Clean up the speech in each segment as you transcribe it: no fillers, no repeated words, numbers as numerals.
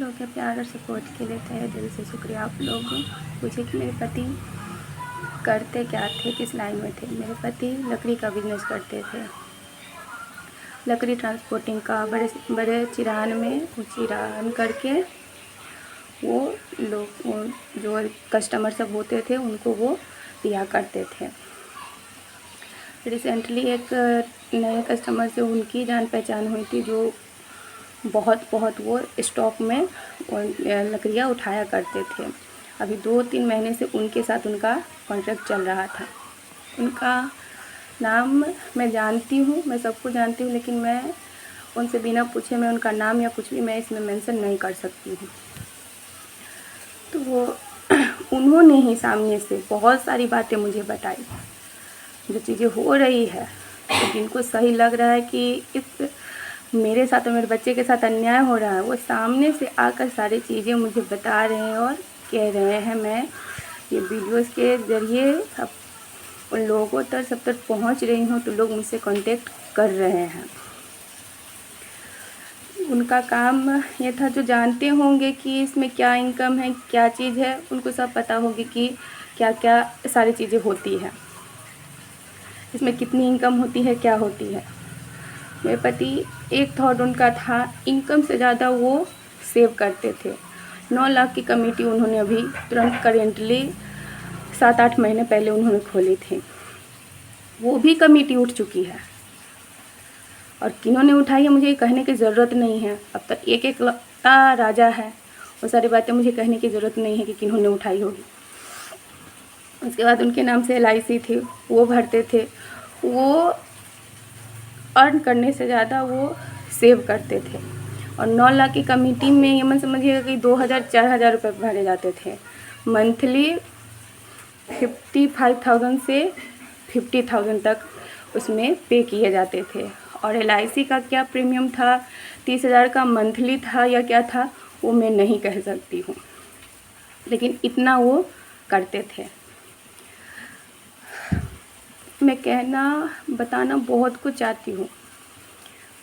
लोग के प्यार और सपोर्ट के लिए तहे दिल से शुक्रिया। आप लोग पूछे कि मेरे पति करते क्या थे, किस लाइन में थे। मेरे पति लकड़ी का बिजनेस करते थे, लकड़ी ट्रांसपोर्टिंग का। बड़े बड़े चिरान में वो चिरान करके वो लोग जो कस्टमर सब होते थे उनको वो दिया करते थे। रिसेंटली एक नए कस्टमर से उनकी जान पहचान हुई थी जो बहुत वो स्टॉक में लकड़ियाँ उठाया करते थे। अभी 2-3 महीने से उनके साथ उनका कॉन्ट्रैक्ट चल रहा था। उनका नाम मैं जानती हूँ, मैं सबको जानती हूँ, लेकिन मैं उनसे बिना पूछे मैं उनका नाम या कुछ भी मैं इसमें मेंशन नहीं कर सकती हूँ। तो वो उन्होंने ही सामने से बहुत सारी बातें मुझे बताई, जो चीज़ें हो रही है, तो जिनको सही लग रहा है कि इस मेरे साथ और मेरे बच्चे के साथ अन्याय हो रहा है, वो सामने से आकर सारी चीज़ें मुझे बता रहे हैं और कह रहे हैं। मैं ये वीडियोस के ज़रिए सब उन लोगों तक सब तक पहुंच रही हूँ, तो लोग मुझसे कांटेक्ट कर रहे हैं। उनका काम ये था, जो जानते होंगे कि इसमें क्या इनकम है, क्या चीज़ है, उनको सब पता होगी कि क्या क्या सारी चीज़ें होती हैं, इसमें कितनी इनकम होती है, क्या होती है। मेरे पति एक थॉट उनका था, इनकम से ज़्यादा वो सेव करते थे। 9 लाख की कमेटी उन्होंने अभी तुरंत करेंटली 7-8 महीने पहले उन्होंने खोली थी। वो भी कमेटी उठ चुकी है, और किन्होंने उठाई है मुझे ये कहने की ज़रूरत नहीं है। अब तक एक एक राजा है, वो सारी बातें मुझे कहने की ज़रूरत नहीं है कि किन्होंने उठाई होगी। उसके बाद उनके नाम से LIC थी, वो भरते थे। वो अर्न करने से ज़्यादा वो सेव करते थे, और 9 लाख की कमेटी में ये मैं समझिएगा कि 2,000-4,000 रुपये भरे जाते थे मंथली। 55,000 से 50,000 तक उसमें पे किए जाते थे। और LIC का क्या प्रीमियम था, 30,000 का मंथली था या क्या था, वो मैं नहीं कह सकती हूँ, लेकिन इतना वो करते थे। मैं बताना बहुत कुछ चाहती हूँ,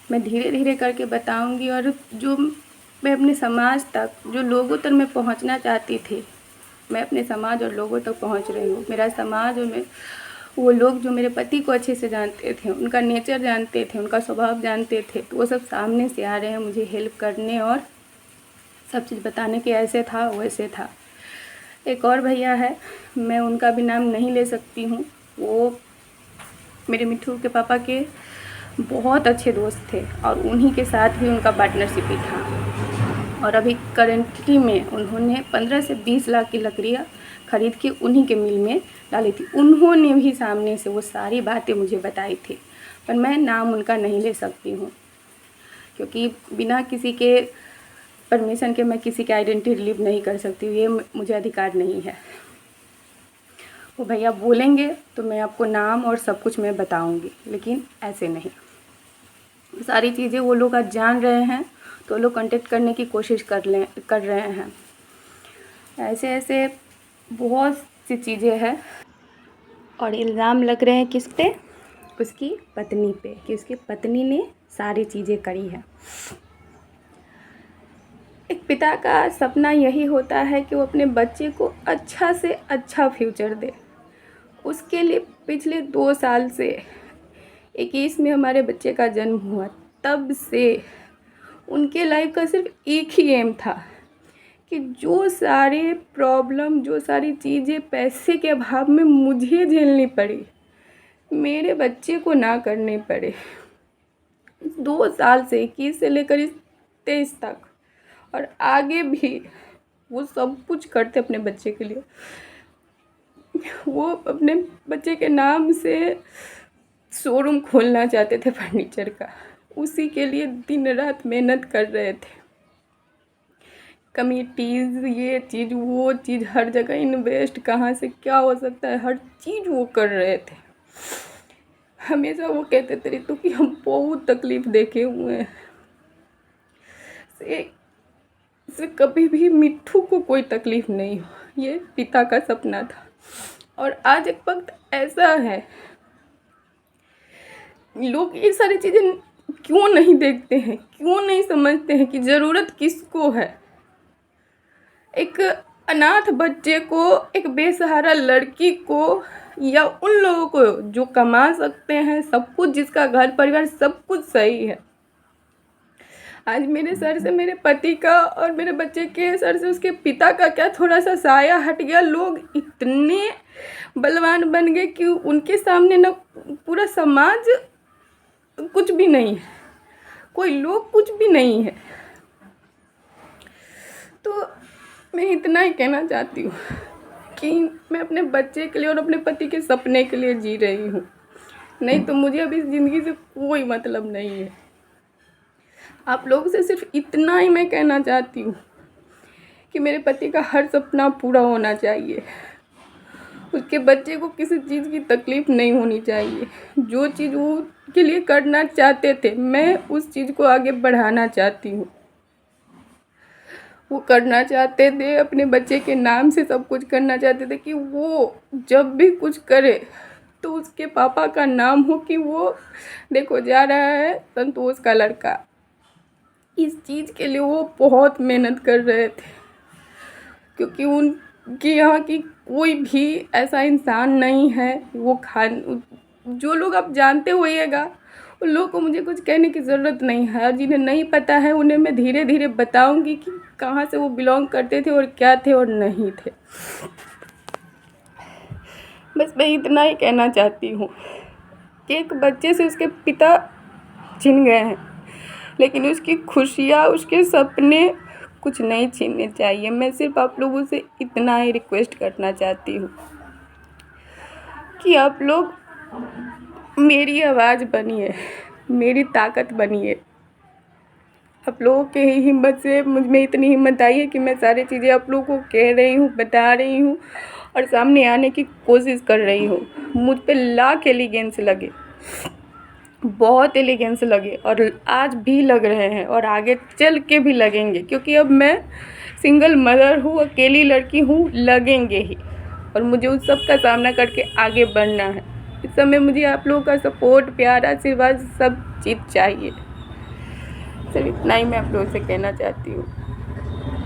मैं धीरे धीरे करके बताऊंगी। और जो मैं अपने समाज तक, जो लोगों तक मैं पहुंचना चाहती थी, मैं अपने समाज और लोगों तक पहुंच रही हूँ। मेरा समाज और वो लोग जो मेरे पति को अच्छे से जानते थे, उनका नेचर जानते थे, उनका स्वभाव जानते थे, तो वो सब सामने से आ रहे हैं मुझे हेल्प करने और सब चीज़ बताने के ऐसे था वैसे था। एक और भैया है, मैं उनका भी नाम नहीं ले सकती हूँ। वो मेरे मिट्ठू के पापा के बहुत अच्छे दोस्त थे, और उन्हीं के साथ भी उनका पार्टनरशिप भी था। और अभी करेंटली में उन्होंने 15 से 20 लाख की लकड़ियाँ खरीद के उन्हीं के मिल में डाली थी। उन्होंने भी सामने से वो सारी बातें मुझे बताई थी, पर मैं नाम उनका नहीं ले सकती हूँ, क्योंकि बिना किसी के परमिशन के मैं किसी की आइडेंटिटी रिलीव नहीं कर सकती हूँ, ये मुझे अधिकार नहीं है। वो भैया बोलेंगे तो मैं आपको नाम और सब कुछ मैं बताऊंगी, लेकिन ऐसे नहीं। सारी चीज़ें वो लोग आज जान रहे हैं, तो लोग कांटेक्ट करने की कोशिश कर रहे हैं। ऐसे ऐसे बहुत सी चीज़ें हैं, और इल्ज़ाम लग रहे हैं किस पे, उसकी पत्नी पे, कि उसकी पत्नी ने सारी चीज़ें करी है। एक पिता का सपना यही होता है कि वो अपने बच्चे को अच्छा से अच्छा फ्यूचर दे। उसके लिए पिछले 2 साल से 21 में हमारे बच्चे का जन्म हुआ, तब से उनके लाइफ का सिर्फ एक ही एम था कि जो सारे प्रॉब्लम, जो सारी चीज़ें पैसे के अभाव में मुझे झेलनी पड़ी, मेरे बच्चे को ना करने पड़े। 2 साल से, 21 से लेकर इस 23 तक, और आगे भी वो सब कुछ करते अपने बच्चे के लिए। वो अपने बच्चे के नाम से शोरूम खोलना चाहते थे फर्नीचर का, उसी के लिए दिन रात मेहनत कर रहे थे। कमिटीज़, ये चीज़ वो चीज़, हर जगह इन्वेस्ट, कहाँ से क्या हो सकता है, हर चीज़ वो कर रहे थे। हमेशा वो कहते थे रितु कि हम बहुत तकलीफ़ देखे हुए हैं, से कभी भी मिट्ठू को कोई तकलीफ़ नहीं हो, ये पिता का सपना था। और आज एक वक्त ऐसा है, लोग ये सारी चीज़ें क्यों नहीं देखते हैं, क्यों नहीं समझते हैं कि ज़रूरत किसको है। एक अनाथ बच्चे को, एक बेसहारा लड़की को, या उन लोगों को जो कमा सकते हैं सब कुछ, जिसका घर परिवार सब कुछ सही है, आज मेरे सर से मेरे पति का और मेरे बच्चे के सर से उसके पिता का क्या थोड़ा सा साया हट गया। लोग इतने बलवान बन गए कि उनके सामने ना पूरा समाज कुछ भी नहीं है, कोई लोग कुछ भी नहीं है। तो मैं इतना ही कहना चाहती हूँ कि मैं अपने बच्चे के लिए और अपने पति के सपने के लिए जी रही हूँ, नहीं तो मुझे अब इस ज़िंदगी से कोई मतलब नहीं है। आप लोगों से सिर्फ इतना ही मैं कहना चाहती हूँ कि मेरे पति का हर सपना पूरा होना चाहिए, उसके बच्चे को किसी चीज़ की तकलीफ़ नहीं होनी चाहिए। जो चीज़ वो के लिए करना चाहते थे, मैं उस चीज़ को आगे बढ़ाना चाहती हूँ। वो करना चाहते थे, अपने बच्चे के नाम से सब कुछ करना चाहते थे कि वो जब भी कुछ करे तो उसके पापा का नाम हो कि वो देखो जा रहा है संतोष का लड़का। इस चीज़ के लिए वो बहुत मेहनत कर रहे थे, क्योंकि उनके यहाँ की कोई भी ऐसा इंसान नहीं है। वो जो लोग आप जानते होइएगा, उन लोगों को मुझे कुछ कहने की ज़रूरत नहीं है, और जिन्हें नहीं पता है उन्हें मैं धीरे धीरे बताऊंगी कि कहाँ से वो बिलोंग करते थे और क्या थे और नहीं थे। बस मैं इतना ही कहना चाहती हूँ कि एक बच्चे से उसके पिता छीन गए हैं, लेकिन उसकी खुशियाँ, उसके सपने कुछ नहीं छीनने चाहिए। मैं सिर्फ आप लोगों से इतना ही रिक्वेस्ट करना चाहती हूँ कि आप लोग मेरी आवाज़ बनिए, मेरी ताकत बनिए। आप लोगों के ही हिम्मत से मुझ में इतनी हिम्मत आई है कि मैं सारी चीज़ें आप लोगों को कह रही हूँ, बता रही हूँ और सामने आने की कोशिश कर रही हूँ। मुझ पे लाख एलिगेंस लगे, बहुत एलिगेंस लगे, और आज भी लग रहे हैं और आगे चल के भी लगेंगे, क्योंकि अब मैं सिंगल मदर हूँ, अकेली लड़की हूँ, लगेंगे ही, और मुझे उस सब का सामना करके आगे बढ़ना है। इस समय मुझे आप लोगों का सपोर्ट, प्यार, आशीर्वाद सब चीज़ चाहिए। सिर्फ इतना ही मैं आप लोगों से कहना चाहती हूँ।